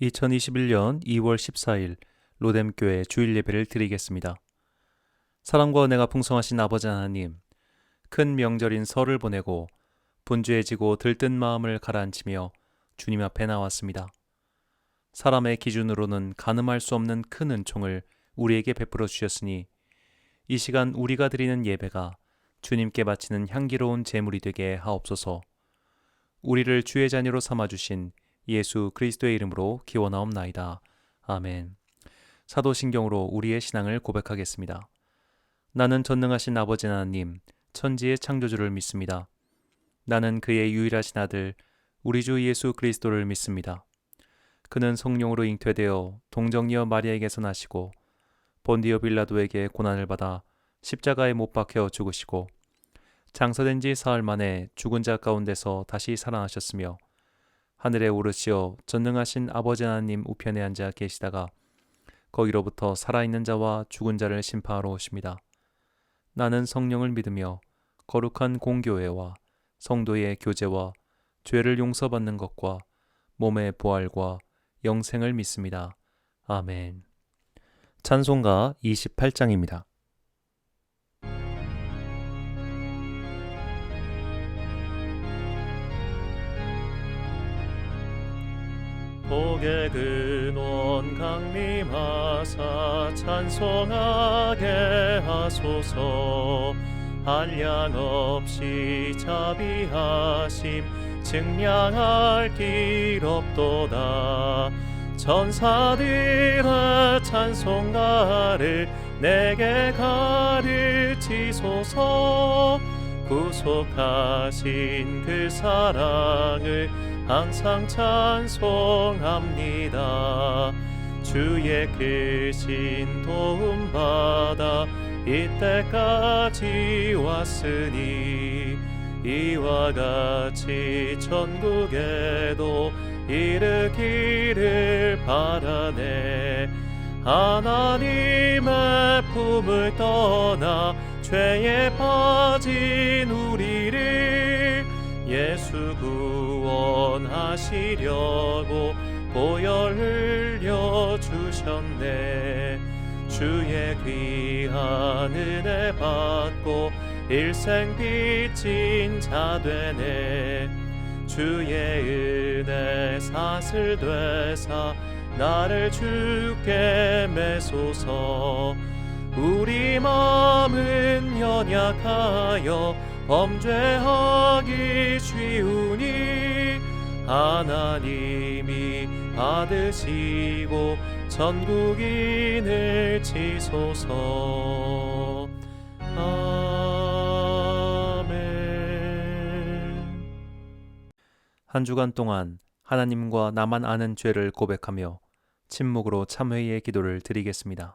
2021년 2월 14일 로뎀교회 주일 예배를 드리겠습니다. 사랑과 은혜가 풍성하신 아버지 하나님, 큰 명절인 설을 보내고 분주해지고 들뜬 마음을 가라앉히며 주님 앞에 나왔습니다. 사람의 기준으로는 가늠할 수 없는 큰 은총을 우리에게 베풀어 주셨으니 이 시간 우리가 드리는 예배가 주님께 바치는 향기로운 제물이 되게 하옵소서. 우리를 주의 자녀로 삼아주신 예수 그리스도의 이름으로 기원하옵나이다. 아멘. 사도신경으로 우리의 신앙을 고백하겠습니다. 나는 전능하신 아버지 하나님, 천지의 창조주를 믿습니다. 나는 그의 유일하신 아들, 우리 주 예수 그리스도를 믿습니다. 그는 성령으로 잉태되어 동정녀 마리아에게서 나시고 본디오 빌라도에게 고난을 받아 십자가에 못 박혀 죽으시고 장사된 지 사흘 만에 죽은 자 가운데서 다시 살아나셨으며 하늘에 오르시어 전능하신 아버지 하나님 우편에 앉아 계시다가 거기로부터 살아있는 자와 죽은 자를 심판하러 오십니다. 나는 성령을 믿으며 거룩한 공교회와 성도의 교제와 죄를 용서받는 것과 몸의 부활과 영생을 믿습니다. 아멘. 찬송가 28장입니다. 복의 근원 강림하사 찬송하게 하소서. 한량 없이 자비하심 증량할 길 없도다. 천사들의 찬송가를 내게 가르치소서. 구속하신 그 사랑을 항상 찬송합니다. 주의 크신 도움 받아 이때까지 왔으니 이와 같이 천국에도 이르기를 바라네. 하나님의 품을 떠나 죄에 빠진 우리를 예수 구원하시려고 보혈 흘려 주셨네. 주의 귀한 은혜 받고 일생 빚진 자 되네. 주의 은혜 사슬 되사 나를 주께 매소서. 우리 마음은 연약하여 범죄하기 쉬우니 하나님이 받으시고 전국인을 치소서. 아멘. 한 주간 동안 하나님과 나만 아는 죄를 고백하며 침묵으로 참회의 기도를 드리겠습니다.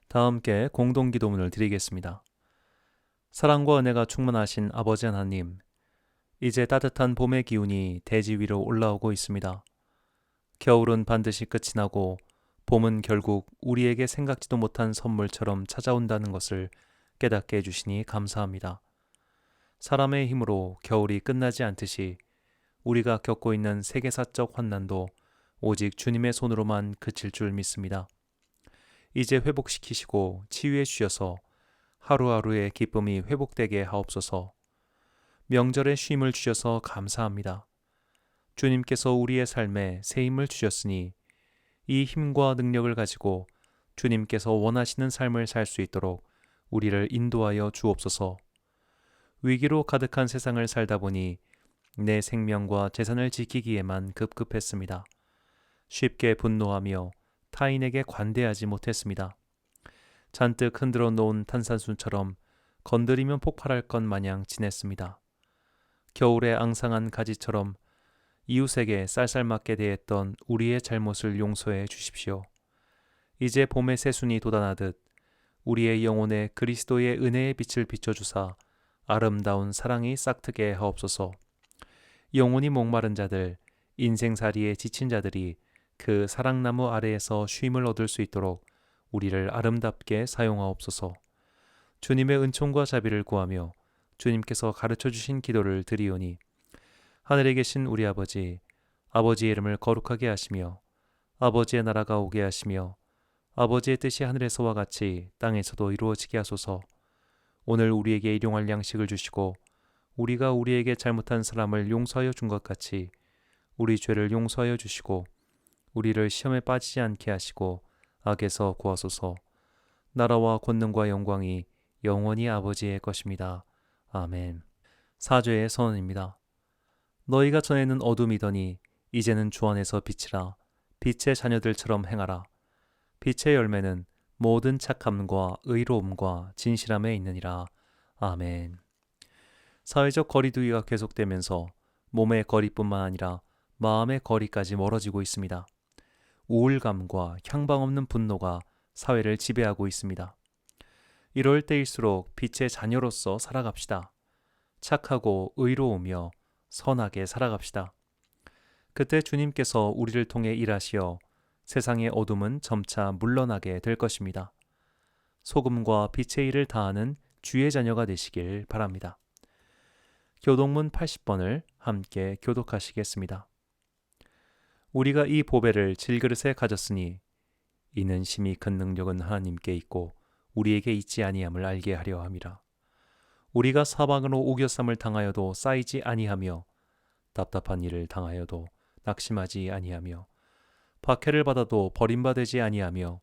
다 함께 공동기도문을 드리겠습니다. 사랑과 은혜가 충만하신 아버지 하나님, 이제 따뜻한 봄의 기운이 대지 위로 올라오고 있습니다. 겨울은 반드시 끝이 나고 봄은 결국 우리에게 생각지도 못한 선물처럼 찾아온다는 것을 깨닫게 해주시니 감사합니다. 사람의 힘으로 겨울이 끝나지 않듯이 우리가 겪고 있는 세계사적 환난도 오직 주님의 손으로만 그칠 줄 믿습니다. 이제 회복시키시고 치유해 주셔서 하루하루의 기쁨이 회복되게 하옵소서. 명절에 쉼을 주셔서 감사합니다. 주님께서 우리의 삶에 새 힘을 주셨으니 이 힘과 능력을 가지고 주님께서 원하시는 삶을 살 수 있도록 우리를 인도하여 주옵소서. 위기로 가득한 세상을 살다 보니 내 생명과 재산을 지키기에만 급급했습니다. 쉽게 분노하며 타인에게 관대하지 못했습니다. 잔뜩 흔들어 놓은 탄산수처럼 건드리면 폭발할 것 마냥 지냈습니다. 겨울의 앙상한 가지처럼 이웃에게 쌀쌀맞게 대했던 우리의 잘못을 용서해 주십시오. 이제 봄의 새순이 돋아나듯 우리의 영혼에 그리스도의 은혜의 빛을 비춰주사 아름다운 사랑이 싹트게 하옵소서. 영혼이 목마른 자들, 인생살이에 지친 자들이 그 사랑나무 아래에서 쉼을 얻을 수 있도록 우리를 아름답게 사용하옵소서. 주님의 은총과 자비를 구하며 주님께서 가르쳐 주신 기도를 드리오니 하늘에 계신 우리 아버지, 아버지의 이름을 거룩하게 하시며 아버지의 나라가 오게 하시며 아버지의 뜻이 하늘에서와 같이 땅에서도 이루어지게 하소서. 오늘 우리에게 일용할 양식을 주시고 우리가 우리에게 잘못한 사람을 용서하여 준 것 같이 우리 죄를 용서하여 주시고 우리를 시험에 빠지지 않게 하시고 악에서 구하소서. 나라와 권능과 영광이 영원히 아버지의 것입니다. 아멘. 사죄의 선언입니다. 너희가 전에는 어둠이더니 이제는 주 안에서 빛이라. 빛의 자녀들처럼 행하라. 빛의 열매는 모든 착함과 의로움과 진실함에 있느니라. 아멘. 사회적 거리두기가 계속되면서 몸의 거리뿐만 아니라 마음의 거리까지 멀어지고 있습니다. 우울감과 향방 없는 분노가 사회를 지배하고 있습니다. 이럴 때일수록 빛의 자녀로서 살아갑시다. 착하고 의로우며 선하게 살아갑시다. 그때 주님께서 우리를 통해 일하시어 세상의 어둠은 점차 물러나게 될 것입니다. 소금과 빛의 일을 다하는 주의 자녀가 되시길 바랍니다. 교독문 80번을 함께 교독하시겠습니다. 우리가 이 보배를 질그릇에 가졌으니 이는 심히 큰 능력은 하나님께 있고 우리에게 있지 아니함을 알게 하려 함이라. 우리가 사방으로 우겨쌈을 당하여도 쌓이지 아니하며 답답한 일을 당하여도 낙심하지 아니하며 박해를 받아도 버림받지 아니하며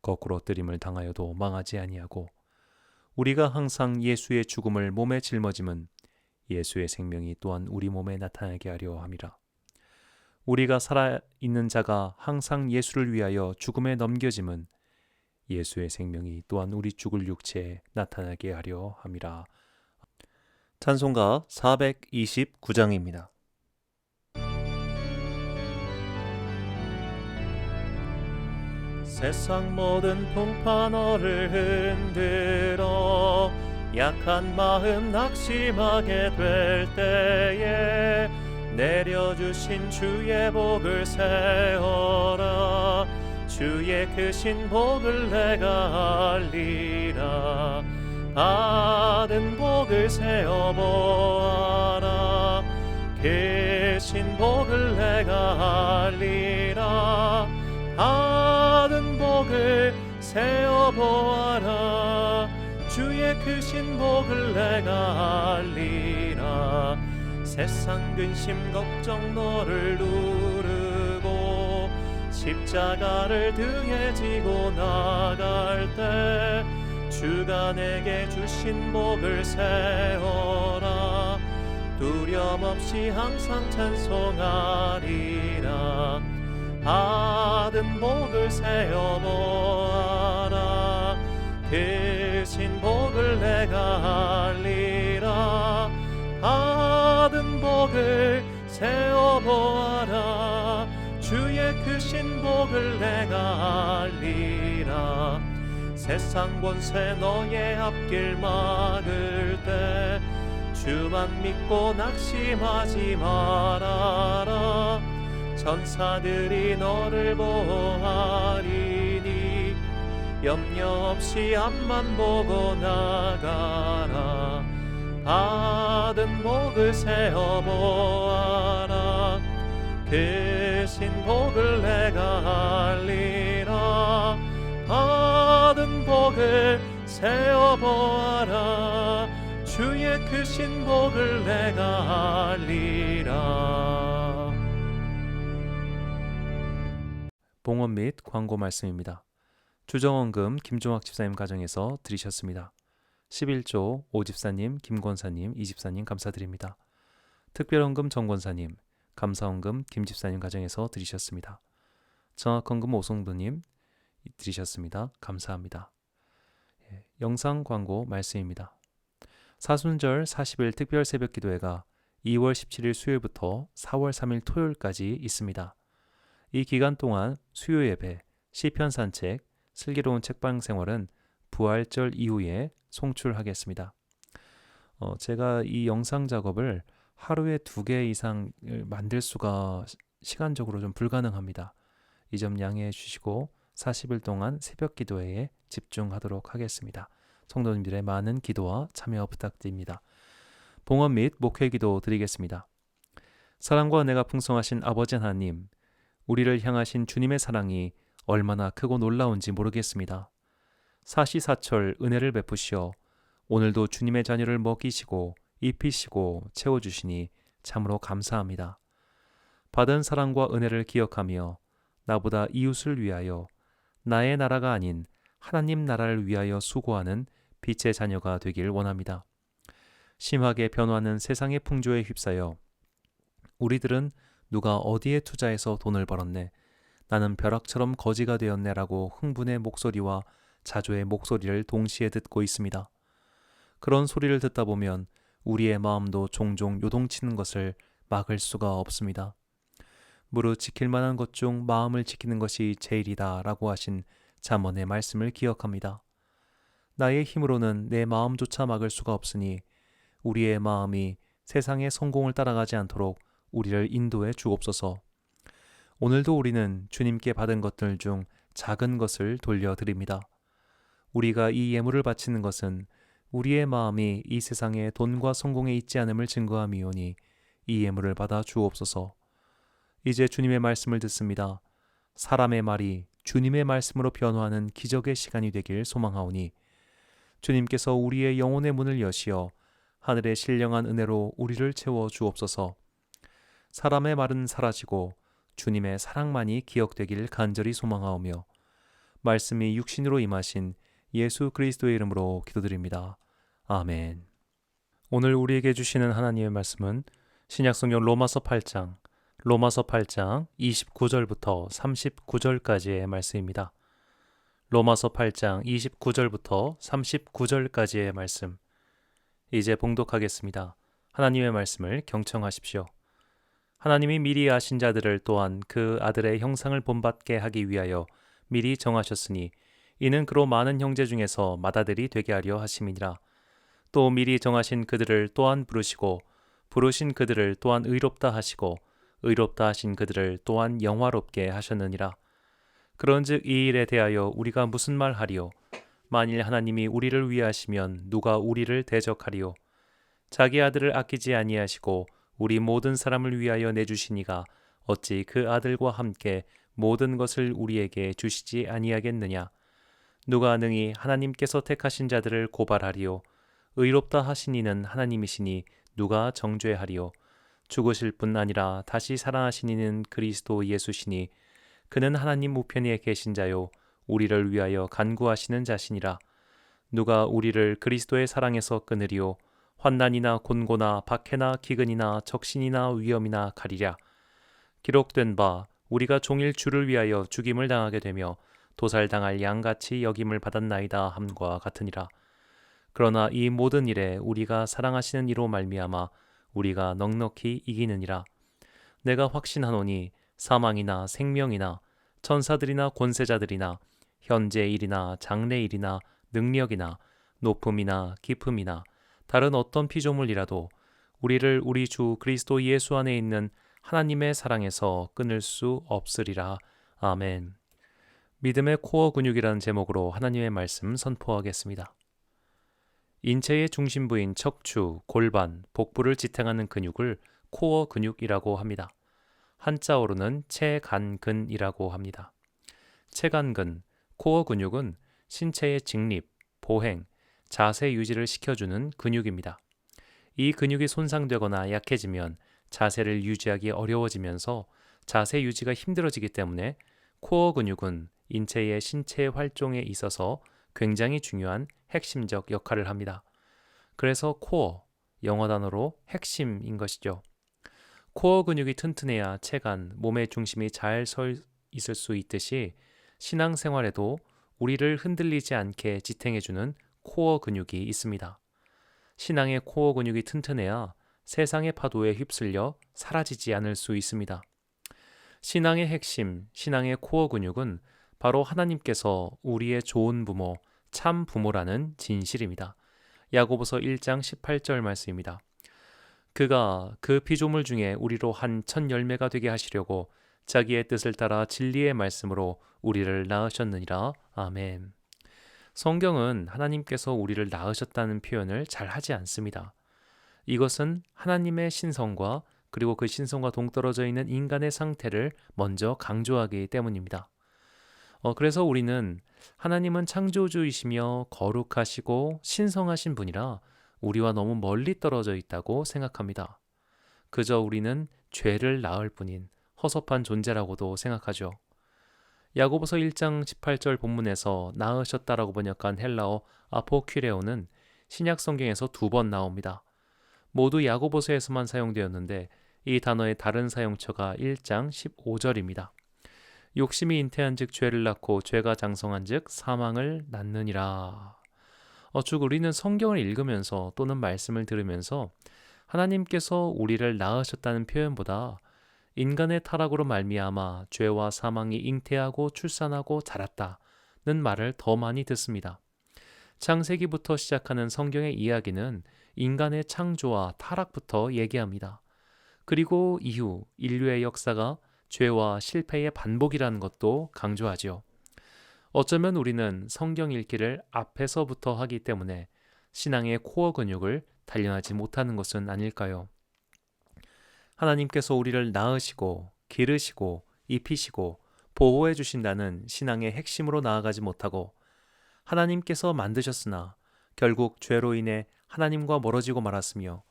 거꾸로 뜨림을 당하여도 망하지 아니하고 우리가 항상 예수의 죽음을 몸에 짊어짐은 예수의 생명이 또한 우리 몸에 나타나게 하려 함이라. 우리가 살아있는 자가 항상 예수를 위하여 죽음에 넘겨짐은 예수의 생명이 또한 우리 죽을 육체에 나타나게 하려 함이라. 찬송가 429장입니다. 세상 모든 풍파 너를 흔들어 약한 마음 낙심하게 될 때에 내려주신 주의 복을 세워라. 주의 크신 복을 내가 알리라. 받은 복을 세어보아라. 크신 복을 내가 알리라. 받은 복을 세어보아라. 주의 크신 복을 내가 알리라. 세상 근심 걱정 너를 누르고 십자가를 등에 지고 나갈 때 주가 내게 주신 복을 세워라. 두려움 없이 항상 찬송하리라. 받은 복을 세어보아라. 크신 복을 내가 알리라. 받은 복을 세어보아라. 주의 크신 복을 내가 알리라. 세상 권세 너의 앞길 막을 때 주만 믿고 낙심하지 말아라. 천사들이 너를 보호하리니 염려 없이 앞만 보고 나가라. 받은 복을 세어보아라. 크신 복을 내가 알리라. 목을 세어보아라. 주의 크신 복을 내가 알리라. 봉헌 및 광고 말씀입니다. 주정원금 김종학 집사님 가정에서 드리셨습니다. 11조 오집사님, 김권사님, 이집사님 감사드립니다. 특별헌금 정권사님, 감사헌금 김집사님 가정에서 드리셨습니다. 정학헌금 오성도님 드리셨습니다. 감사합니다. 영상 광고 말씀입니다. 사순절 40일 특별 새벽 기도회가 2월 17일 수요일부터 4월 3일 토요일까지 있습니다. 이 기간 동안 수요 예배, 시편 산책, 슬기로운 책방 생활은 부활절 이후에 송출하겠습니다. 제가 이 영상 작업을 하루에 2개 이상 만들 수가 시간적으로 좀 불가능합니다. 이 점 양해해 주시고 40일 동안 새벽 기도회에 집중하도록 하겠습니다. 성도님들의 많은 기도와 참여 부탁드립니다. 봉헌 및 목회 기도 드리겠습니다. 사랑과 은혜가 풍성하신 아버지 하나님, 우리를 향하신 주님의 사랑이 얼마나 크고 놀라운지 모르겠습니다. 사시사철 은혜를 베푸시어 오늘도 주님의 자녀를 먹이시고 입히시고 채워주시니 참으로 감사합니다. 받은 사랑과 은혜를 기억하며 나보다 이웃을 위하여 나의 나라가 아닌 하나님 나라를 위하여 수고하는 빛의 자녀가 되길 원합니다. 심하게 변화하는 세상의 풍조에 휩싸여 우리들은 누가 어디에 투자해서 돈을 벌었네, 나는 벼락처럼 거지가 되었네라고 흥분의 목소리와 자조의 목소리를 동시에 듣고 있습니다. 그런 소리를 듣다 보면 우리의 마음도 종종 요동치는 것을 막을 수가 없습니다. 무릇 지킬 만한 것 중 마음을 지키는 것이 제일이다 라고 하신 잠언의 말씀을 기억합니다. 나의 힘으로는 내 마음조차 막을 수가 없으니 우리의 마음이 세상의 성공을 따라가지 않도록 우리를 인도해 주옵소서. 오늘도 우리는 주님께 받은 것들 중 작은 것을 돌려드립니다. 우리가 이 예물을 바치는 것은 우리의 마음이 이 세상의 돈과 성공에 있지 않음을 증거함이오니 이 예물을 받아 주옵소서. 이제 주님의 말씀을 듣습니다. 사람의 말이 주님의 말씀으로 변화하는 기적의 시간이 되길 소망하오니 주님께서 우리의 영혼의 문을 여시어 하늘의 신령한 은혜로 우리를 채워 주옵소서. 사람의 말은 사라지고 주님의 사랑만이 기억되길 간절히 소망하오며 말씀이 육신으로 임하신 예수 그리스도의 이름으로 기도드립니다. 아멘. 오늘 우리에게 주시는 하나님의 말씀은 신약성경 로마서 8장 29절부터 39절까지의 말씀입니다. 로마서 8장 29절부터 39절까지의 말씀. 이제 봉독하겠습니다. 하나님의 말씀을 경청하십시오. 하나님이 미리 아신 자들을 또한 그 아들의 형상을 본받게 하기 위하여 미리 정하셨으니 이는 그로 많은 형제 중에서 맏아들이 되게 하려 하심이니라. 또 미리 정하신 그들을 또한 부르시고 부르신 그들을 또한 의롭다 하시고 의롭다 하신 그들을 또한 영화롭게 하셨느니라. 그런즉 이 일에 대하여 우리가 무슨 말 하리요? 만일 하나님이 우리를 위하시면 누가 우리를 대적하리요? 자기 아들을 아끼지 아니하시고 우리 모든 사람을 위하여 내주시니가 어찌 그 아들과 함께 모든 것을 우리에게 주시지 아니하겠느냐? 누가 능히 하나님께서 택하신 자들을 고발하리요? 의롭다 하신 이는 하나님이시니 누가 정죄하리요? 죽으실 뿐 아니라 다시 살아나신 이는 그리스도 예수시니 그는 하나님 우편에 계신 자요 우리를 위하여 간구하시는 자시니라. 누가 우리를 그리스도의 사랑에서 끊으리요? 환난이나 곤고나 박해나 기근이나 적신이나 위험이나 가리랴. 기록된 바 우리가 종일 주를 위하여 죽임을 당하게 되며 도살당할 양같이 여김을 받았나이다 함과 같으니라. 그러나 이 모든 일에 우리가 사랑하시는 이로 말미암아 우리가 넉넉히 이기느니라. 내가 확신하노니 사망이나 생명이나 천사들이나 권세자들이나 현재 일이나 장래 일이나 능력이나 높음이나 깊음이나 다른 어떤 피조물이라도 우리를 우리 주 그리스도 예수 안에 있는 하나님의 사랑에서 끊을 수 없으리라. 아멘. 믿음의 코어 근육이라는 제목으로 하나님의 말씀 선포하겠습니다. 인체의 중심부인 척추, 골반, 복부를 지탱하는 근육을 코어 근육이라고 합니다. 한자어로는 체간근이라고 합니다. 체간근, 코어 근육은 신체의 직립, 보행, 자세 유지를 시켜주는 근육입니다. 이 근육이 손상되거나 약해지면 자세를 유지하기 어려워지면서 자세 유지가 힘들어지기 때문에 코어 근육은 인체의 신체 활동에 있어서 굉장히 중요한 핵심적 역할을 합니다. 그래서 코어, 영어 단어로 핵심인 것이죠. 코어 근육이 튼튼해야 체간, 몸의 중심이 잘 서 있을 수 있듯이 신앙생활에도 우리를 흔들리지 않게 지탱해주는 코어 근육이 있습니다. 신앙의 코어 근육이 튼튼해야 세상의 파도에 휩쓸려 사라지지 않을 수 있습니다. 신앙의 핵심, 신앙의 코어 근육은 바로 하나님께서 우리의 좋은 부모, 참 부모라는 진실입니다. 야고보서 1장 18절 말씀입니다. 그가 그 피조물 중에 우리로 한 첫 열매가 되게 하시려고 자기의 뜻을 따라 진리의 말씀으로 우리를 낳으셨느니라. 아멘. 성경은 하나님께서 우리를 낳으셨다는 표현을 잘 하지 않습니다. 이것은 하나님의 신성과 그리고 그 신성과 동떨어져 있는 인간의 상태를 먼저 강조하기 때문입니다. 그래서 우리는 하나님은 창조주이시며 거룩하시고 신성하신 분이라 우리와 너무 멀리 떨어져 있다고 생각합니다. 그저 우리는 죄를 낳을 뿐인 허섭한 존재라고도 생각하죠. 야고보서 1장 18절 본문에서 낳으셨다라고 번역한 헬라어 아포퀴레오는 신약 성경에서 2번 나옵니다. 모두 야고보서에서만 사용되었는데 이 단어의 다른 사용처가 1장 15절입니다. 욕심이 잉태한 즉 죄를 낳고 죄가 장성한 즉 사망을 낳느니라. 즉 우리는 성경을 읽으면서 또는 말씀을 들으면서 하나님께서 우리를 낳으셨다는 표현보다 인간의 타락으로 말미암아 죄와 사망이 잉태하고 출산하고 자랐다는 말을 더 많이 듣습니다. 창세기부터 시작하는 성경의 이야기는 인간의 창조와 타락부터 얘기합니다. 그리고 이후 인류의 역사가 죄와 실패의 반복이라는 것도 강조하지요. 어쩌면 우리는 성경 읽기를 앞에서부터 하기 때문에 신앙의 코어 근육을 단련하지 못하는 것은 아닐까요? 하나님께서 우리를 낳으시고 기르시고 입히시고 보호해 주신다는 신앙의 핵심으로 나아가지 못하고 하나님께서 만드셨으나 결국 죄로 인해 하나님과 멀어지고 말았으며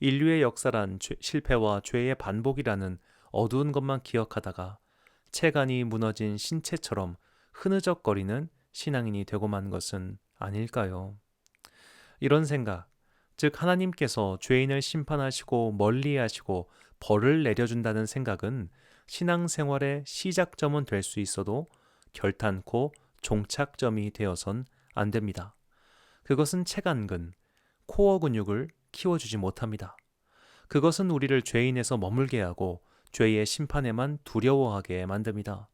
인류의 역사란 실패와 죄의 반복이라는 어두운 것만 기억하다가 체간이 무너진 신체처럼 흐느적거리는 신앙인이 되고 만 것은 아닐까요? 이런 생각, 즉 하나님께서 죄인을 심판하시고 멀리하시고 벌을 내려준다는 생각은 신앙생활의 시작점은 될 수 있어도 결탄코 종착점이 되어선 안 됩니다. 그것은 체간근, 코어 근육을 키워주지 못합니다. 그것은 우리를 죄인에서 머물게 하고 죄의 심판에만 두려워하게 만듭니다.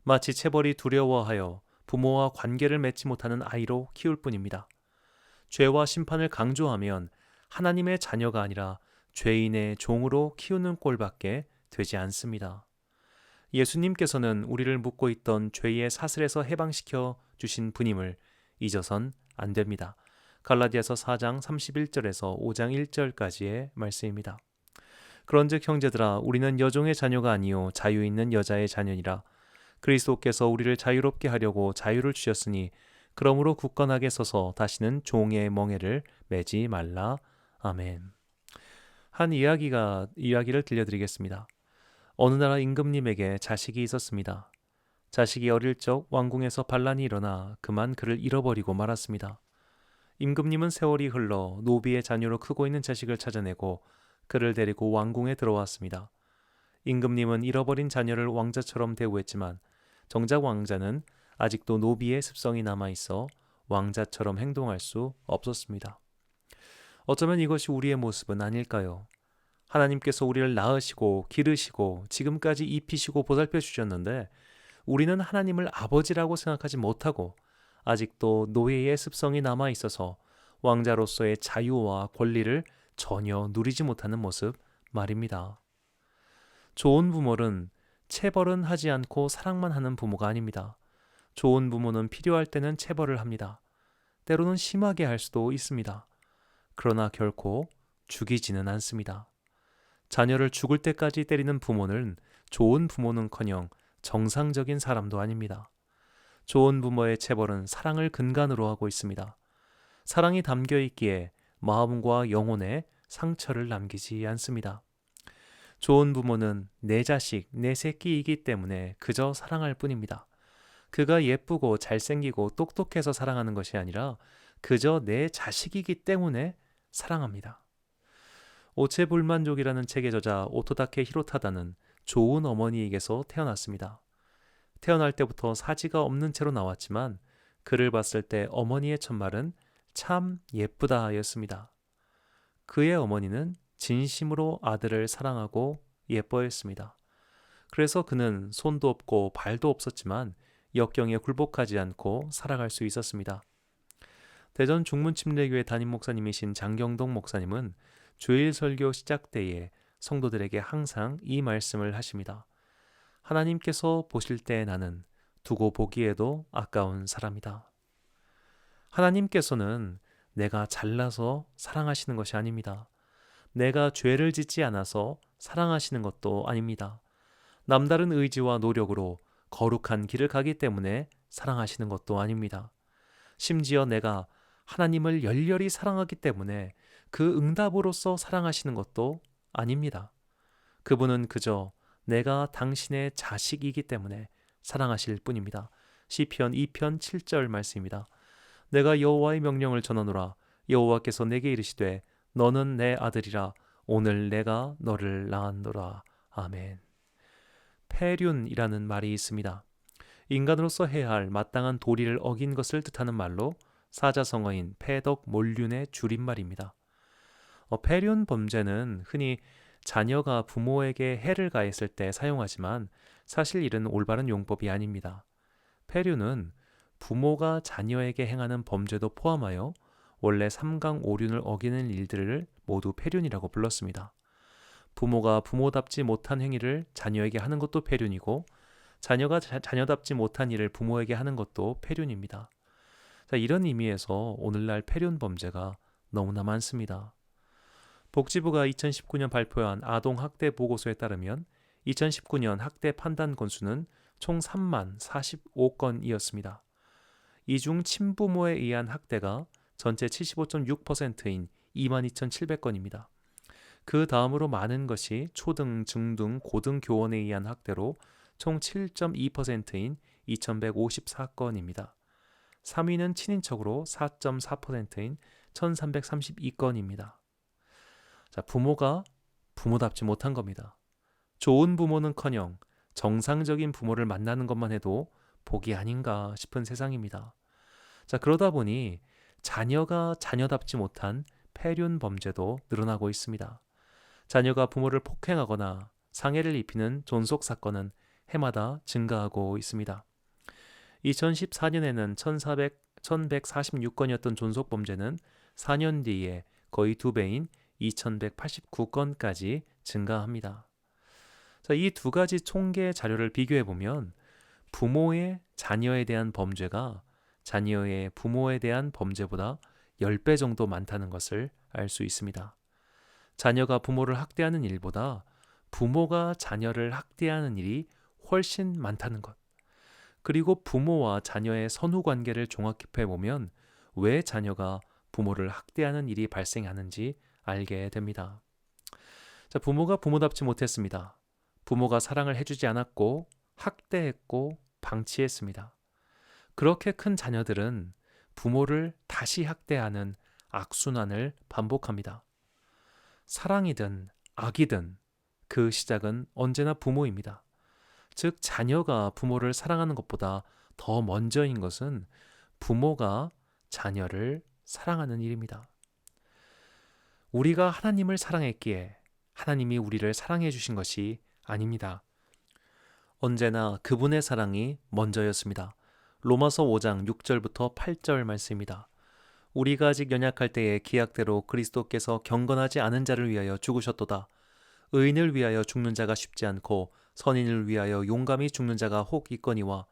마치 체벌이 두려워하여 부모와 관계를 맺지 못하는 아이로 키울 뿐입니다. 죄와 심판을 강조하면 하나님의 자녀가 아니라 죄인의 종으로 키우는 꼴밖에 되지 않습니다. 예수님께서는 우리를 묶고 있던 죄의 사슬에서 해방시켜 주신 분임을 잊어선 안 됩니다. 갈라디아서 4장 31절에서 5장 1절까지의 말씀입니다. 그런즉 형제들아 우리는 여종의 자녀가 아니요 자유 있는 여자의 자녀니라. 그리스도께서 우리를 자유롭게 하려고 자유를 주셨으니 그러므로 굳건하게 서서 다시는 종의 멍에를 매지 말라. 아멘. 한 이야기를 들려드리겠습니다. 어느 나라 임금님에게 자식이 있었습니다. 자식이 어릴 적 왕궁에서 반란이 일어나 그만 그를 잃어버리고 말았습니다. 임금님은 세월이 흘러 노비의 자녀로 크고 있는 자식을 찾아내고 그를 데리고 왕궁에 들어왔습니다. 임금님은 잃어버린 자녀를 왕자처럼 대우했지만 정작 왕자는 아직도 노비의 습성이 남아있어 왕자처럼 행동할 수 없었습니다. 어쩌면 이것이 우리의 모습은 아닐까요? 하나님께서 우리를 낳으시고 기르시고 지금까지 입히시고 보살펴 주셨는데 우리는 하나님을 아버지라고 생각하지 못하고 아직도 노예의 습성이 남아있어서 왕자로서의 자유와 권리를 전혀 누리지 못하는 모습 말입니다. 좋은 부모는 체벌은 하지 않고 사랑만 하는 부모가 아닙니다. 좋은 부모는 필요할 때는 체벌을 합니다. 때로는 심하게 할 수도 있습니다. 그러나 결코 죽이지는 않습니다. 자녀를 죽을 때까지 때리는 부모는 좋은 부모는커녕 정상적인 사람도 아닙니다. 좋은 부모의 체벌은 사랑을 근간으로 하고 있습니다. 사랑이 담겨 있기에 마음과 영혼에 상처를 남기지 않습니다. 좋은 부모는 내 자식, 내 새끼이기 때문에 그저 사랑할 뿐입니다. 그가 예쁘고 잘생기고 똑똑해서 사랑하는 것이 아니라 그저 내 자식이기 때문에 사랑합니다. 오체불만족이라는 책의 저자 오토다케 히로타다는 좋은 어머니에게서 태어났습니다. 태어날 때부터 사지가 없는 채로 나왔지만 그를 봤을 때 어머니의 첫말은 참 예쁘다 였습니다. 그의 어머니는 진심으로 아들을 사랑하고 예뻐했습니다. 그래서 그는 손도 없고 발도 없었지만 역경에 굴복하지 않고 살아갈 수 있었습니다. 대전 중문침례교회 담임 목사님이신 장경동 목사님은 주일 설교 시작 때에 성도들에게 항상 이 말씀을 하십니다. 하나님께서 보실 때 나는 두고 보기에도 아까운 사람이다. 하나님께서는 내가 잘나서 사랑하시는 것이 아닙니다. 내가 죄를 짓지 않아서 사랑하시는 것도 아닙니다. 남다른 의지와 노력으로 거룩한 길을 가기 때문에 사랑하시는 것도 아닙니다. 심지어 내가 하나님을 열렬히 사랑하기 때문에 그 응답으로서 사랑하시는 것도 아닙니다. 그분은 그저 내가 당신의 자식이기 때문에 사랑하실 뿐입니다. 시편 2편 7절 말씀입니다. 내가 여호와의 명령을 전하노라. 여호와께서 내게 이르시되 너는 내 아들이라. 오늘 내가 너를 낳았노라. 아멘. 폐륜이라는 말이 있습니다. 인간으로서 해야 할 마땅한 도리를 어긴 것을 뜻하는 말로 사자성어인 패덕 몰륜의 줄임말입니다. 폐륜 범죄는 흔히 자녀가 부모에게 해를 가했을 때 사용하지만 사실 이는 올바른 용법이 아닙니다. 폐륜은 부모가 자녀에게 행하는 범죄도 포함하여 원래 삼강오륜을 어기는 일들을 모두 폐륜이라고 불렀습니다. 부모가 부모답지 못한 행위를 자녀에게 하는 것도 폐륜이고 자녀가 자녀답지 못한 일을 부모에게 하는 것도 폐륜입니다. 이런 의미에서 오늘날 폐륜 범죄가 너무나 많습니다. 복지부가 2019년 발표한 아동학대 보고서에 따르면 2019년 학대 판단 건수는 총 3만 45건이었습니다. 이 중 친부모에 의한 학대가 전체 75.6%인 22,700건입니다. 그 다음으로 많은 것이 초등, 중등, 고등 교원에 의한 학대로 총 7.2%인 2,154건입니다. 3위는 친인척으로 4.4%인 1,332건입니다. 부모가 부모답지 못한 겁니다. 좋은 부모는커녕 정상적인 부모를 만나는 것만 해도 복이 아닌가 싶은 세상입니다. 그러다 보니 자녀가 자녀답지 못한 폐륜 범죄도 늘어나고 있습니다. 자녀가 부모를 폭행하거나 상해를 입히는 존속 사건은 해마다 증가하고 있습니다. 2014년에는 1,146건이었던 존속 범죄는 4년 뒤에 거의 2배인 2,189건까지 증가합니다. 이 두 가지 총계 자료를 비교해 보면 부모의 자녀에 대한 범죄가 자녀의 부모에 대한 범죄보다 10배 정도 많다는 것을 알 수 있습니다. 자녀가 부모를 학대하는 일보다 부모가 자녀를 학대하는 일이 훨씬 많다는 것. 그리고 부모와 자녀의 선후 관계를 종합해 보면 왜 자녀가 부모를 학대하는 일이 발생하는지 알게 됩니다. 부모가 부모답지 못했습니다. 부모가 사랑을 해주지 않았고 학대했고 방치했습니다. 그렇게 큰 자녀들은 부모를 다시 학대하는 악순환을 반복합니다. 사랑이든 악이든 그 시작은 언제나 부모입니다. 즉 자녀가 부모를 사랑하는 것보다 더 먼저인 것은 부모가 자녀를 사랑하는 일입니다. 우리가 하나님을 사랑했기에 하나님이 우리를 사랑해 주신 것이 아닙니다. 언제나 그분의 사랑이 먼저였습니다. 로마서 5장 6절부터 8절 말씀입니다. 우리가 아직 연약할 때에 기약대로 그리스도께서 경건하지 않은 자를 위하여 죽으셨도다. 의인을 위하여 죽는 자가 쉽지 않고 선인을 위하여 용감히 죽는 자가 혹 있거니와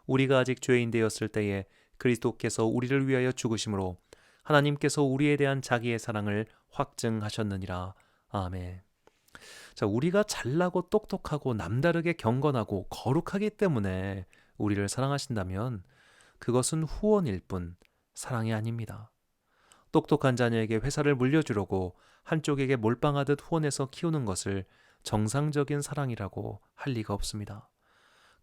우리가 아직 죄인 되었을 때에 그리스도께서 우리를 위하여 죽으심으로 하나님께서 우리에 대한 자기의 사랑을 확증하셨느니라. 아멘. 우리가 잘나고 똑똑하고 남다르게 경건하고 거룩하기 때문에 우리를 사랑하신다면 그것은 후원일 뿐 사랑이 아닙니다. 똑똑한 자녀에게 회사를 물려주려고 한쪽에게 몰빵하듯 후원해서 키우는 것을 정상적인 사랑이라고 할 리가 없습니다.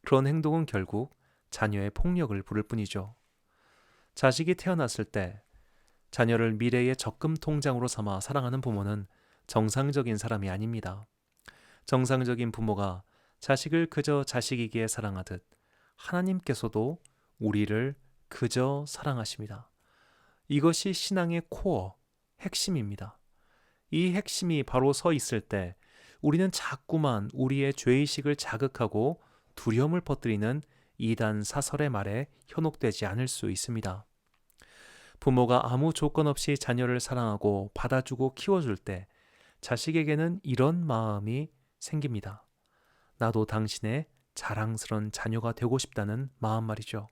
그런 행동은 결국 자녀의 폭력을 부를 뿐이죠. 자식이 태어났을 때 자녀를 미래의 적금 통장으로 삼아 사랑하는 부모는 정상적인 사람이 아닙니다. 정상적인 부모가 자식을 그저 자식이기에 사랑하듯 하나님께서도 우리를 그저 사랑하십니다. 이것이 신앙의 코어, 핵심입니다. 이 핵심이 바로 서 있을 때 우리는 자꾸만 우리의 죄의식을 자극하고 두려움을 퍼뜨리는 이단 사설의 말에 현혹되지 않을 수 있습니다. 부모가 아무 조건 없이 자녀를 사랑하고 받아주고 키워줄 때 자식에게는 이런 마음이 생깁니다. 나도 당신의 자랑스러운 자녀가 되고 싶다는 마음 말이죠.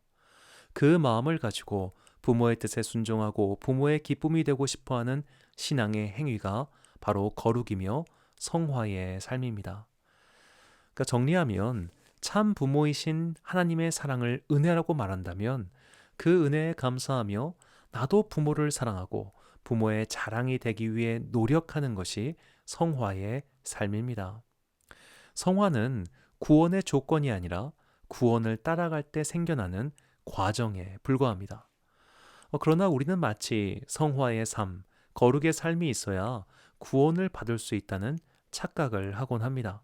그 마음을 가지고 부모의 뜻에 순종하고 부모의 기쁨이 되고 싶어하는 신앙의 행위가 바로 거룩이며 성화의 삶입니다. 그러니까 정리하면 참 부모이신 하나님의 사랑을 은혜라고 말한다면 그 은혜에 감사하며 나도 부모를 사랑하고 부모의 자랑이 되기 위해 노력하는 것이 성화의 삶입니다. 성화는 구원의 조건이 아니라 구원을 따라갈 때 생겨나는 과정에 불과합니다. 그러나 우리는 마치 성화의 삶, 거룩의 삶이 있어야 구원을 받을 수 있다는 착각을 하곤 합니다.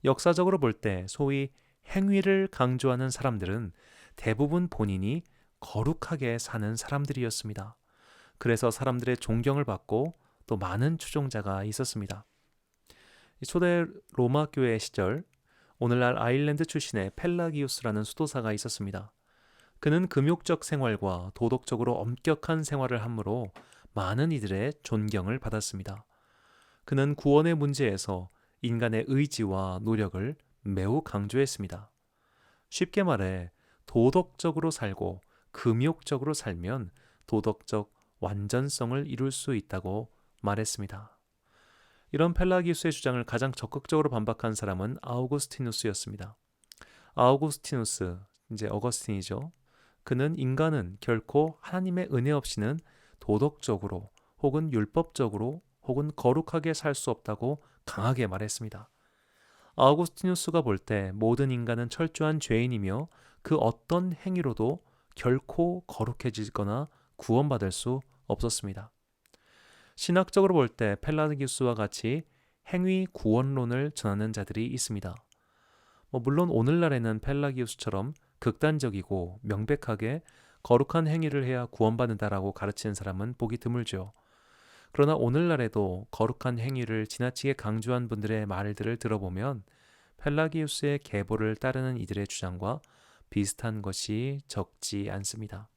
역사적으로 볼 때 소위 행위를 강조하는 사람들은 대부분 본인이 거룩하게 사는 사람들이었습니다. 그래서 사람들의 존경을 받고 또 많은 추종자가 있었습니다. 초대 로마 교회 시절 오늘날 아일랜드 출신의 펠라기우스라는 수도사가 있었습니다. 그는 금욕적 생활과 도덕적으로 엄격한 생활을 하므로 많은 이들의 존경을 받았습니다. 그는 구원의 문제에서 인간의 의지와 노력을 매우 강조했습니다. 쉽게 말해 도덕적으로 살고 금욕적으로 살면 도덕적 완전성을 이룰 수 있다고 말했습니다. 이런 펠라기우스의 주장을 가장 적극적으로 반박한 사람은 아우구스티누스였습니다. 아우구스티누스, 이제 어거스틴이죠. 그는 인간은 결코 하나님의 은혜 없이는 도덕적으로 혹은 율법적으로 혹은 거룩하게 살 수 없다고 강하게 말했습니다. 아우구스티누스가 볼 때 모든 인간은 철저한 죄인이며 그 어떤 행위로도 결코 거룩해지거나 구원받을 수 없었습니다. 신학적으로 볼 때 펠라기우스와 같이 행위 구원론을 전하는 자들이 있습니다. 물론 오늘날에는 펠라기우스처럼 극단적이고 명백하게 거룩한 행위를 해야 구원받는다라고 가르치는 사람은 보기 드물죠. 그러나 오늘날에도 거룩한 행위를 지나치게 강조한 분들의 말들을 들어보면 펠라기우스의 계보를 따르는 이들의 주장과 비슷한 것이 적지 않습니다.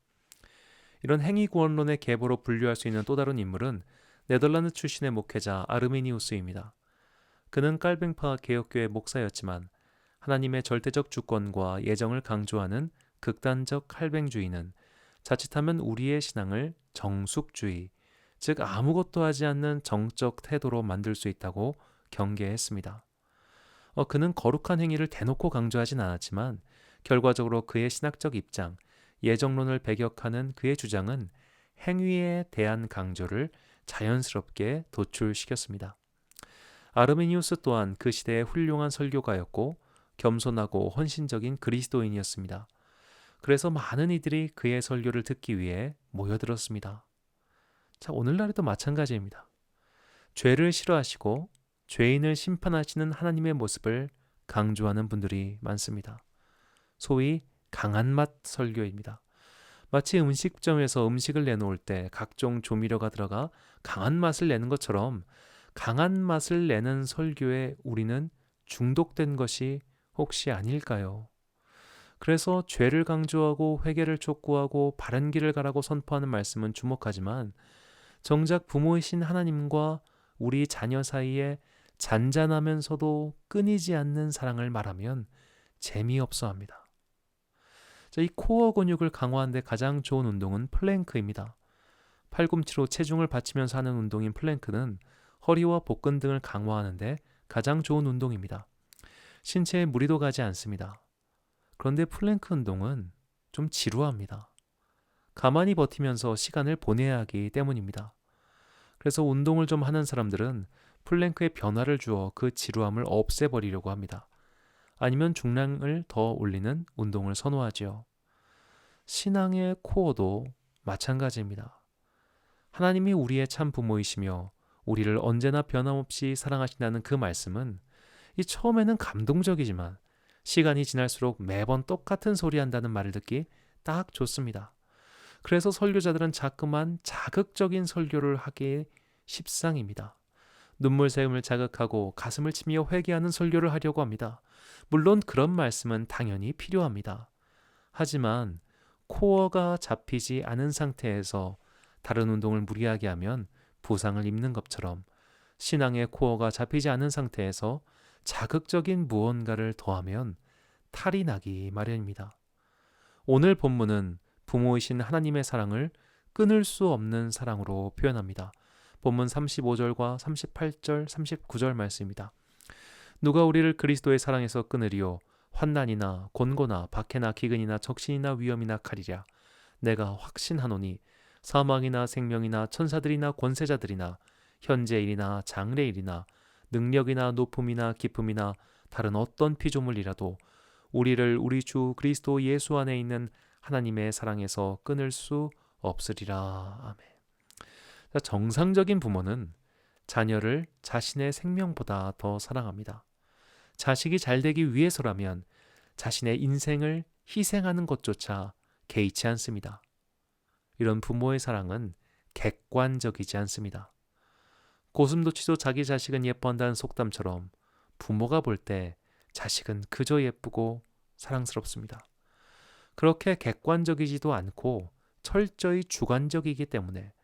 이런 행위 구원론의 계보로 분류할 수 있는 또 다른 인물은 네덜란드 출신의 목회자 아르미니우스입니다. 그는 깔뱅파 개혁교회 목사였지만 하나님의 절대적 주권과 예정을 강조하는 극단적 칼뱅주의는 자칫하면 우리의 신앙을 정숙주의, 즉 아무것도 하지 않는 정적 태도로 만들 수 있다고 경계했습니다. 그는 거룩한 행위를 대놓고 강조하진 않았지만 결과적으로 그의 신학적 입장, 예정론을 배격하는 그의 주장은 행위에 대한 강조를 자연스럽게 도출시켰습니다. 아르미니우스 또한 그 시대의 훌륭한 설교가였고 겸손하고 헌신적인 그리스도인이었습니다. 그래서 많은 이들이 그의 설교를 듣기 위해 모여들었습니다. 자, 오늘날에도 마찬가지입니다. 죄를 싫어하시고 죄인을 심판하시는 하나님의 모습을 강조하는 분들이 많습니다. 소위 강한 맛 설교입니다. 마치 음식점에서 음식을 내놓을 때 각종 조미료가 들어가 강한 맛을 내는 것처럼 강한 맛을 내는 설교에 우리는 중독된 것이 혹시 아닐까요? 그래서 죄를 강조하고 회개를 촉구하고 바른 길을 가라고 선포하는 말씀은 주목하지만 정작 부모이신 하나님과 우리 자녀 사이에 잔잔하면서도 끊이지 않는 사랑을 말하면 재미없어 합니다. 이 코어 근육을 강화하는 데 가장 좋은 운동은 플랭크입니다. 팔꿈치로 체중을 받치면서 하는 운동인 플랭크는 허리와 복근 등을 강화하는 데 가장 좋은 운동입니다. 신체에 무리도 가지 않습니다. 그런데 플랭크 운동은 좀 지루합니다. 가만히 버티면서 시간을 보내야 하기 때문입니다. 그래서 운동을 좀 하는 사람들은 플랭크에 변화를 주어 그 지루함을 없애버리려고 합니다. 아니면 중량을 더 올리는 운동을 선호하지요. 신앙의 코어도 마찬가지입니다. 하나님이 우리의 참 부모이시며 우리를 언제나 변함없이 사랑하신다는 그 말씀은 이 처음에는 감동적이지만 시간이 지날수록 매번 똑같은 소리 한다는 말을 듣기 딱 좋습니다. 그래서 설교자들은 자꾸만 자극적인 설교를 하기에 십상입니다. 눈물샘을 자극하고 가슴을 치며 회개하는 설교를 하려고 합니다. 물론 그런 말씀은 당연히 필요합니다. 하지만 코어가 잡히지 않은 상태에서 다른 운동을 무리하게 하면 부상을 입는 것처럼 신앙의 코어가 잡히지 않은 상태에서 자극적인 무언가를 더하면 탈이 나기 마련입니다. 오늘 본문은 부모이신 하나님의 사랑을 끊을 수 없는 사랑으로 표현합니다. 본문 35절과 38절, 39절 말씀입니다. 누가 우리를 그리스도의 사랑에서 끊으리요? 환난이나 곤고나 박해나 기근이나 적신이나 위험이나 칼이랴. 내가 확신하노니 사망이나 생명이나 천사들이나 권세자들이나 현재일이나 장래일이나 능력이나 높음이나 깊음이나 다른 어떤 피조물이라도 우리를 우리 주 그리스도 예수 안에 있는 하나님의 사랑에서 끊을 수 없으리라. 아멘. 정상적인 부모는 자녀를 자신의 생명보다 더 사랑합니다. 자식이 잘 되기 위해서라면 자신의 인생을 희생하는 것조차 개의치 않습니다. 이런 부모의 사랑은 객관적이지 않습니다. 고슴도치도 자기 자식은 예뻐한다는 속담처럼 부모가 볼 때 자식은 그저 예쁘고 사랑스럽습니다. 그렇게 객관적이지도 않고 철저히 주관적이기 때문에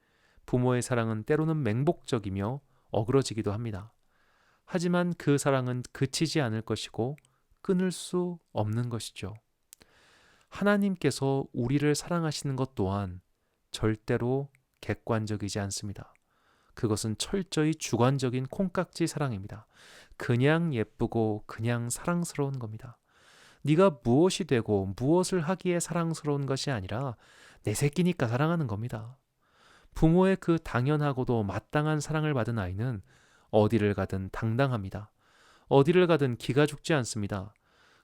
부모의 사랑은 때로는 맹목적이며 어그러지기도 합니다. 하지만 그 사랑은 그치지 않을 것이고 끊을 수 없는 것이죠. 하나님께서 우리를 사랑하시는 것 또한 절대로 객관적이지 않습니다. 그것은 철저히 주관적인 콩깍지 사랑입니다. 그냥 예쁘고 그냥 사랑스러운 겁니다. 네가 무엇이 되고 무엇을 하기에 사랑스러운 것이 아니라 내 새끼니까 사랑하는 겁니다. 부모의 그 당연하고도 마땅한 사랑을 받은 아이는 어디를 가든 당당합니다. 어디를 가든 기가 죽지 않습니다.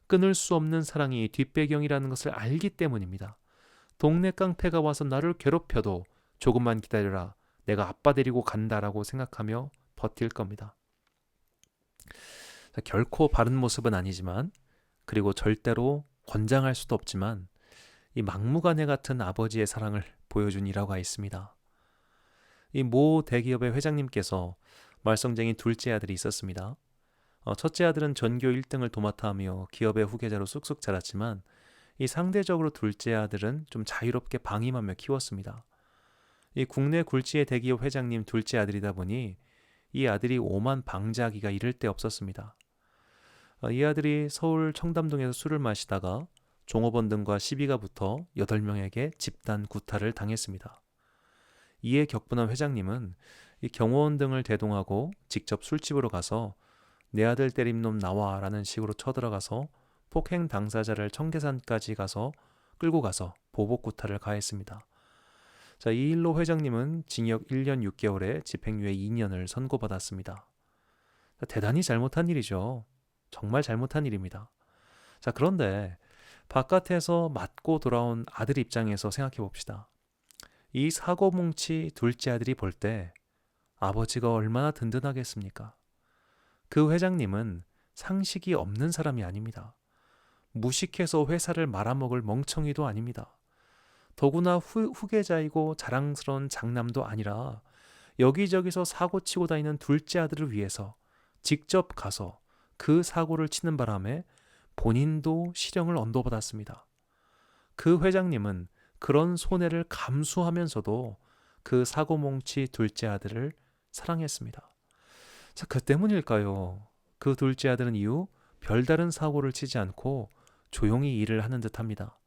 끊을 수 없는 사랑이 뒷배경이라는 것을 알기 때문입니다. 동네 깡패가 와서 나를 괴롭혀도 조금만 기다려라. 내가 아빠 데리고 간다라고 생각하며 버틸 겁니다. 결코 바른 모습은 아니지만, 그리고 절대로 권장할 수도 없지만 이 막무가내 같은 아버지의 사랑을 보여준 일화가 있습니다. 이 모 대기업의 회장님께서 말썽쟁이 둘째 아들이 있었습니다. 첫째 아들은 전교 1등을 도맡아 하며 기업의 후계자로 쑥쑥 자랐지만 이 상대적으로 둘째 아들은 좀 자유롭게 방임하며 키웠습니다. 이 국내 굴지의 대기업 회장님 둘째 아들이다 보니 이 아들이 오만 방자하기가 이를 데 없었습니다. 이 아들이 서울 청담동에서 술을 마시다가 종업원 등과 시비가 붙어 8명에게 집단 구타를 당했습니다. 이에 격분한 회장님은 이 경호원 등을 대동하고 직접 술집으로 가서 내 아들 때린 놈 나와 라는 식으로 쳐들어가서 폭행 당사자를 청계산까지 가서 끌고 가서 보복 구타를 가했습니다. 자, 이 일로 회장님은 징역 1년 6개월에 집행유예 2년을 선고받았습니다. 대단히 잘못한 일이죠. 정말 잘못한 일입니다. 자, 그런데 바깥에서 맞고 돌아온 아들 입장에서 생각해 봅시다. 이 사고뭉치 둘째 아들이 볼 때 아버지가 얼마나 든든하겠습니까? 그 회장님은 상식이 없는 사람이 아닙니다. 무식해서 회사를 말아먹을 멍청이도 아닙니다. 더구나 후계자이고 자랑스러운 장남도 아니라 여기저기서 사고치고 다니는 둘째 아들을 위해서 직접 가서 그 사고를 치는 바람에 본인도 실형을 언도받았습니다. 그 회장님은 그런 손해를 감수하면서도 그 사고뭉치 둘째 아들을 사랑했습니다. 자, 그 때문일까요? 그 둘째 아들은 이후 별다른 사고를 치지 않고 조용히 일을 하는 듯합니다.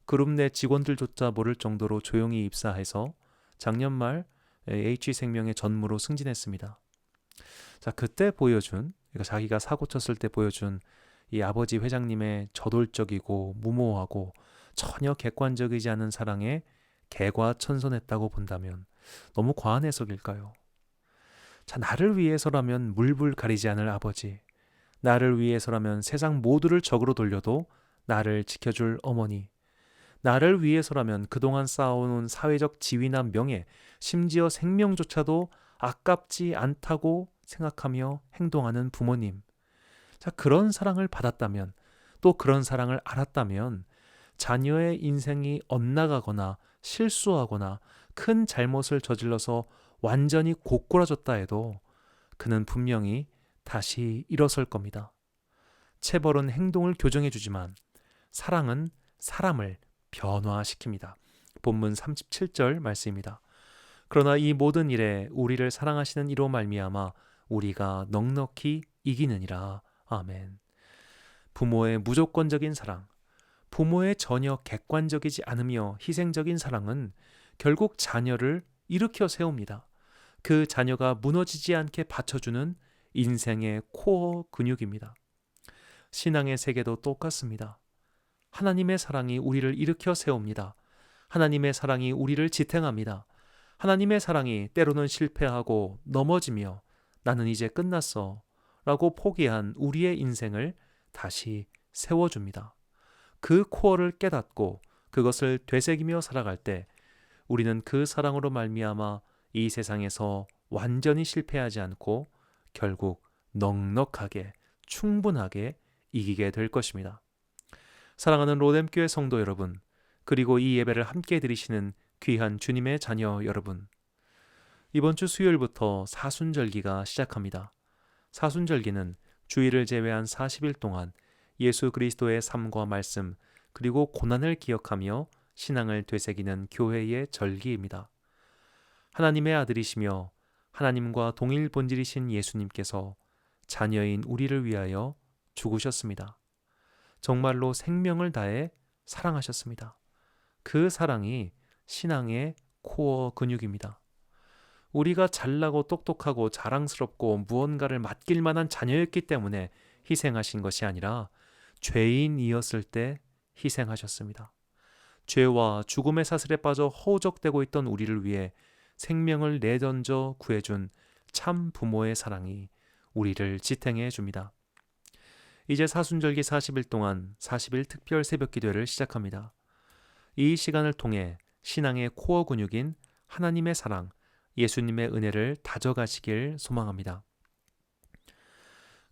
그룹 내 직원들조차 모를 정도로 조용히 입사해서 작년 말 H생명의 전무로 승진했습니다. 자, 그때 보여준, 그러니까 자기가 사고 쳤을 때 보여준 이 아버지 회장님의 저돌적이고 무모하고 전혀 객관적이지 않은 사랑에 개과천선했다고 본다면 너무 과한 해석일까요? 자, 나를 위해서라면 물불 가리지 않을 아버지, 나를 위해서라면 세상 모두를 적으로 돌려도 나를 지켜줄 어머니, 나를 위해서라면 그동안 쌓아온 사회적 지위나 명예, 심지어 생명조차도 아깝지 않다고 생각하며 행동하는 부모님. 자, 그런 사랑을 받았다면, 또 그런 사랑을 알았다면 자녀의 인생이 엇나가거나 실수하거나 큰 잘못을 저질러서 완전히 고꾸라졌다 해도 그는 분명히 다시 일어설 겁니다. 체벌은 행동을 교정해 주지만 사랑은 사람을 변화시킵니다. 본문 37절 말씀입니다. 그러나 이 모든 일에 우리를 사랑하시는 이로 말미암아 우리가 넉넉히 이기느니라. 아멘. 부모의 무조건적인 사랑, 부모의 전혀 객관적이지 않으며 희생적인 사랑은 결국 자녀를 일으켜 세웁니다. 그 자녀가 무너지지 않게 받쳐주는 인생의 코어 근육입니다. 신앙의 세계도 똑같습니다. 하나님의 사랑이 우리를 일으켜 세웁니다. 하나님의 사랑이 우리를 지탱합니다. 하나님의 사랑이 때로는 실패하고 넘어지며 나는 이제 끝났어 라고 포기한 우리의 인생을 다시 세워줍니다. 그 코어를 깨닫고 그것을 되새기며 살아갈 때 우리는 그 사랑으로 말미암아 이 세상에서 완전히 실패하지 않고 결국 넉넉하게 충분하게 이기게 될 것입니다. 사랑하는 로뎀교회 성도 여러분, 그리고 이 예배를 함께 드리시는 귀한 주님의 자녀 여러분, 이번 주 수요일부터 사순절기가 시작합니다. 사순절기는 주일을 제외한 40일 동안 예수 그리스도의 삶과 말씀 그리고 고난을 기억하며 신앙을 되새기는 교회의 절기입니다. 하나님의 아들이시며 하나님과 동일 본질이신 예수님께서 자녀인 우리를 위하여 죽으셨습니다. 정말로 생명을 다해 사랑하셨습니다. 그 사랑이 신앙의 코어 근육입니다. 우리가 잘나고 똑똑하고 자랑스럽고 무언가를 맡길 만한 자녀였기 때문에 희생하신 것이 아니라 죄인이었을 때 희생하셨습니다. 죄와 죽음의 사슬에 빠져 허우적대고 있던 우리를 위해 생명을 내던져 구해준 참 부모의 사랑이 우리를 지탱해 줍니다. 이제 사순절기 40일 동안 40일 특별 새벽 기도를 시작합니다. 이 시간을 통해 신앙의 코어 근육인 하나님의 사랑, 예수님의 은혜를 다져가시길 소망합니다.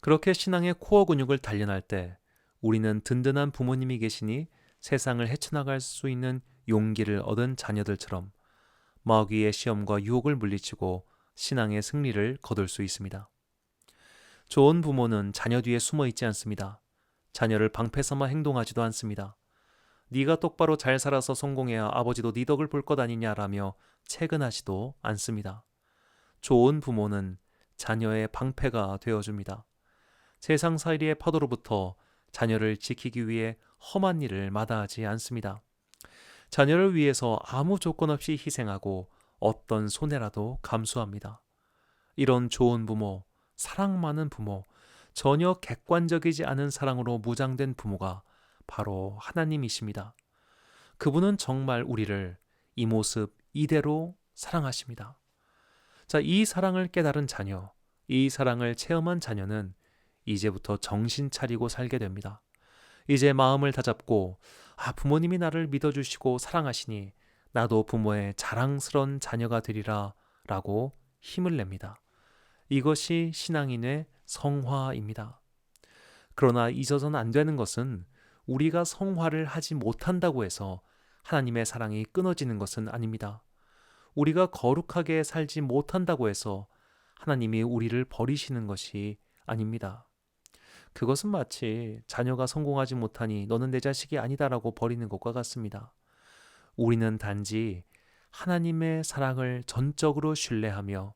그렇게 신앙의 코어 근육을 단련할 때 우리는 든든한 부모님이 계시니 세상을 헤쳐나갈 수 있는 용기를 얻은 자녀들처럼 마귀의 시험과 유혹을 물리치고 신앙의 승리를 거둘 수 있습니다. 좋은 부모는 자녀 뒤에 숨어 있지 않습니다. 자녀를 방패 삼아 행동하지도 않습니다. 네가 똑바로 잘 살아서 성공해야 아버지도 네 덕을 볼 것 아니냐라며 채근하지도 않습니다. 좋은 부모는 자녀의 방패가 되어줍니다. 세상 살이의 파도로부터 자녀를 지키기 위해 험한 일을 마다하지 않습니다. 자녀를 위해서 아무 조건 없이 희생하고 어떤 손해라도 감수합니다. 이런 좋은 부모, 사랑 많은 부모, 전혀 객관적이지 않은 사랑으로 무장된 부모가 바로 하나님이십니다. 그분은 정말 우리를 이 모습 이대로 사랑하십니다. 자, 이 사랑을 깨달은 자녀, 이 사랑을 체험한 자녀는 이제부터 정신 차리고 살게 됩니다. 이제 마음을 다잡고 부모님이 나를 믿어주시고 사랑하시니 나도 부모의 자랑스러운 자녀가 되리라 라고 힘을 냅니다. 이것이 신앙인의 성화입니다. 그러나 잊어서는 안 되는 것은 우리가 성화를 하지 못한다고 해서 하나님의 사랑이 끊어지는 것은 아닙니다. 우리가 거룩하게 살지 못한다고 해서 하나님이 우리를 버리시는 것이 아닙니다. 그것은 마치 자녀가 성공하지 못하니 너는 내 자식이 아니다라고 버리는 것과 같습니다. 우리는 단지 하나님의 사랑을 전적으로 신뢰하며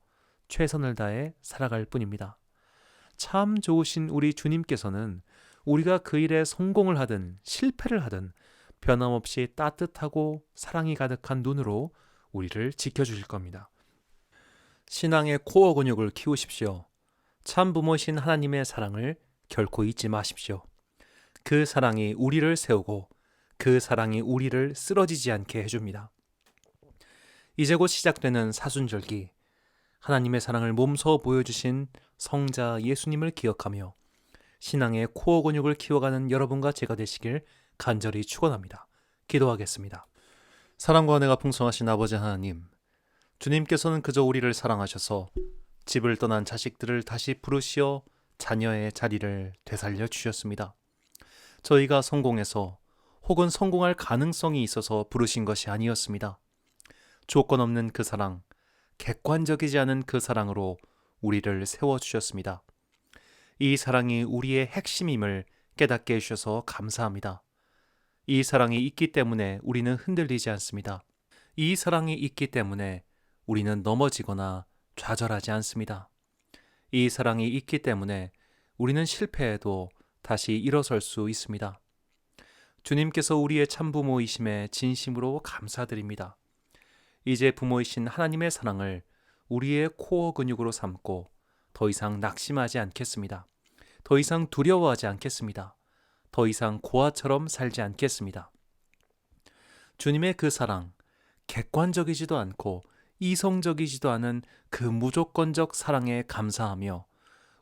최선을 다해 살아갈 뿐입니다. 참 좋으신 우리 주님께서는 우리가 그 일에 성공을 하든 실패를 하든 변함없이 따뜻하고 사랑이 가득한 눈으로 우리를 지켜주실 겁니다. 신앙의 코어 근육을 키우십시오. 참 부모신 하나님의 사랑을 결코 잊지 마십시오. 그 사랑이 우리를 세우고 그 사랑이 우리를 쓰러지지 않게 해줍니다. 이제 곧 시작되는 사순절기, 하나님의 사랑을 몸소 보여주신 성자 예수님을 기억하며 신앙의 코어 근육을 키워가는 여러분과 제가 되시길 간절히 축원합니다. 기도하겠습니다. 사랑과 은혜가 풍성하신 아버지 하나님, 주님께서는 그저 우리를 사랑하셔서 집을 떠난 자식들을 다시 부르시어 자녀의 자리를 되살려 주셨습니다. 저희가 성공해서 혹은 성공할 가능성이 있어서 부르신 것이 아니었습니다. 조건 없는 그 사랑, 객관적이지 않은 그 사랑으로 우리를 세워주셨습니다. 이 사랑이 우리의 핵심임을 깨닫게 해주셔서 감사합니다. 이 사랑이 있기 때문에 우리는 흔들리지 않습니다. 이 사랑이 있기 때문에 우리는 넘어지거나 좌절하지 않습니다. 이 사랑이 있기 때문에 우리는 실패해도 다시 일어설 수 있습니다. 주님께서 우리의 참부모이심에 진심으로 감사드립니다. 이제 부모이신 하나님의 사랑을 우리의 코어 근육으로 삼고 더 이상 낙심하지 않겠습니다. 더 이상 두려워하지 않겠습니다. 더 이상 고아처럼 살지 않겠습니다. 주님의 그 사랑, 객관적이지도 않고 이성적이지도 않은 그 무조건적 사랑에 감사하며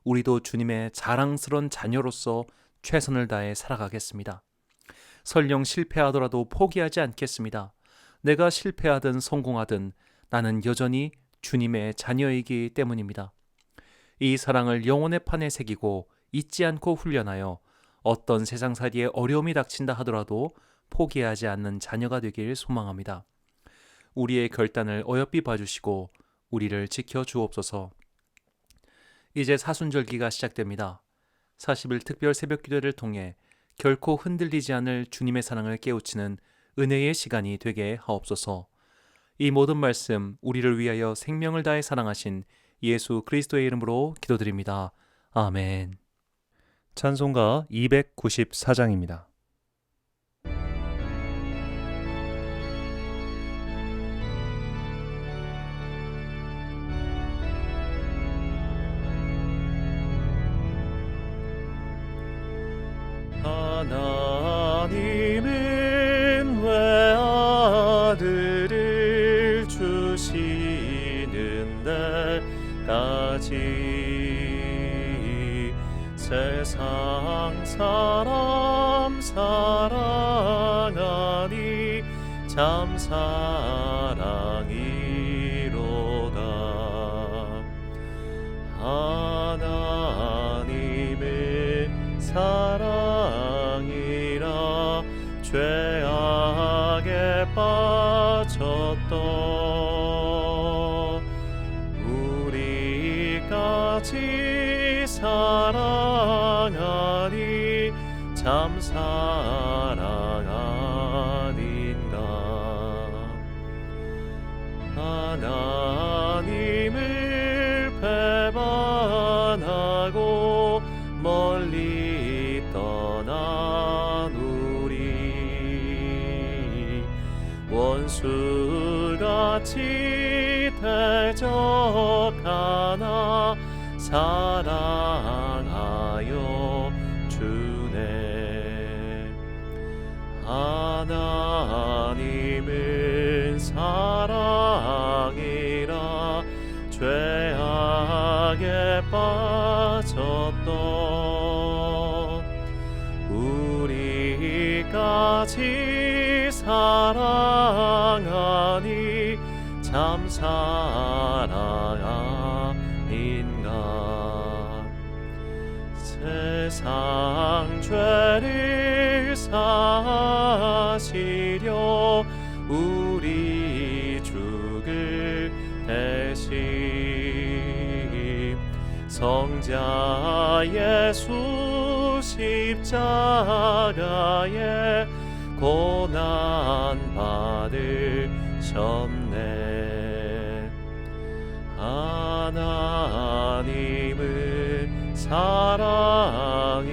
우리도 주님의 자랑스러운 자녀로서 최선을 다해 살아가겠습니다. 설령 실패하더라도 포기하지 않겠습니다. 내가 실패하든 성공하든 나는 여전히 주님의 자녀이기 때문입니다. 이 사랑을 영혼의 판에 새기고 잊지 않고 훈련하여 어떤 세상살이에 어려움이 닥친다 하더라도 포기하지 않는 자녀가 되길 소망합니다. 우리의 결단을 어여삐 봐주시고 우리를 지켜주옵소서. 이제 사순절기가 시작됩니다. 40일 특별 새벽 기도를 통해 결코 흔들리지 않을 주님의 사랑을 깨우치는 은혜의 시간이 되게 하옵소서. 이 모든 말씀 우리를 위하여 생명을 다해 사랑하신 예수 그리스도의 이름으로 기도드립니다. 아멘. 찬송가 294장입니다. 하나님은 왜 아들을 주시는 데까지 세상 사람 사랑하니 참 사랑이로다. 하나님은 사랑이라 죄악에 빠졌던 우리까지 사랑하니 참 사랑 아닌가. 하나님을 배반하고 멀리 떠난 우리 원수같이 대적하나 사랑하여 주네. 하나님은 사랑이라 죄악에 빠졌던 우리까지 사랑하니 참 사랑 아닌가. 세상 죄를 사시려 우리 죽을 대신 성자 예수 십자가에 고난 받으셨네. 하나님은 사랑이라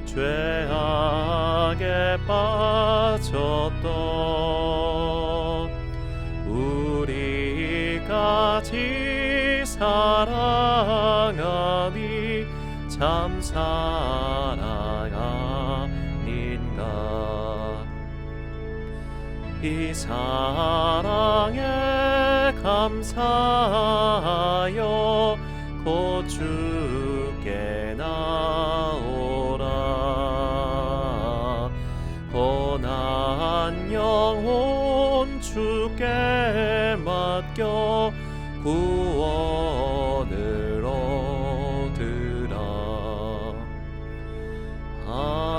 죄악에 빠졌던 우리까지 사랑하니 참 사랑 아닌가. 이 사랑에 감사하여 곧 주께 나오라. 고난 영혼 주께 맡겨 구원을 얻으라.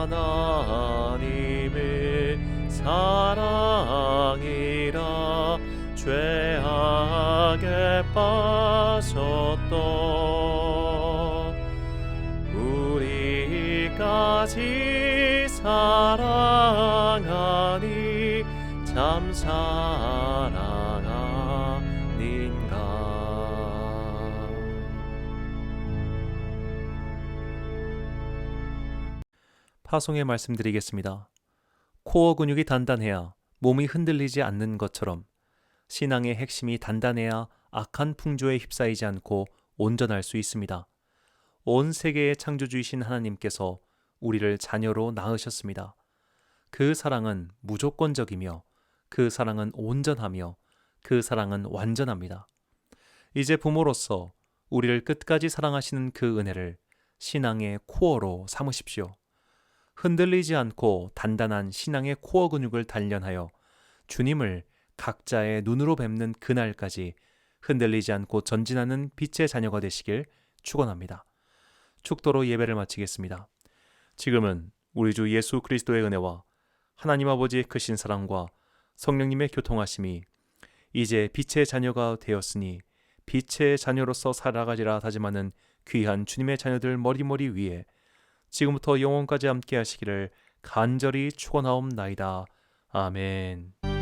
하나님의 사랑이라 죄악에 빠졌던 우리까지 사랑하니 참 사랑 아닌가. 파송의 말씀드리겠습니다. 코어 근육이 단단해야 몸이 흔들리지 않는 것처럼 신앙의 핵심이 단단해야 악한 풍조에 휩싸이지 않고 온전할 수 있습니다. 온 세계의 창조주이신 하나님께서 우리를 자녀로 낳으셨습니다. 그 사랑은 무조건적이며 그 사랑은 온전하며 그 사랑은 완전합니다. 이제 부모로서 우리를 끝까지 사랑하시는 그 은혜를 신앙의 코어로 삼으십시오. 흔들리지 않고 단단한 신앙의 코어 근육을 단련하여 주님을 각자의 눈으로 뵙는 그날까지 흔들리지 않고 전진하는 빛의 자녀가 되시길 축원합니다. 축도로 예배를 마치겠습니다. 지금은 우리 주 예수 그리스도의 은혜와 하나님 아버지의 크신 사랑과 성령님의 교통하심이 이제 빛의 자녀가 되었으니 빛의 자녀로서 살아가리라 다짐하는 귀한 주님의 자녀들 머리머리 위에 지금부터 영원까지 함께 하시기를 간절히 축원하옵나이다. 아멘.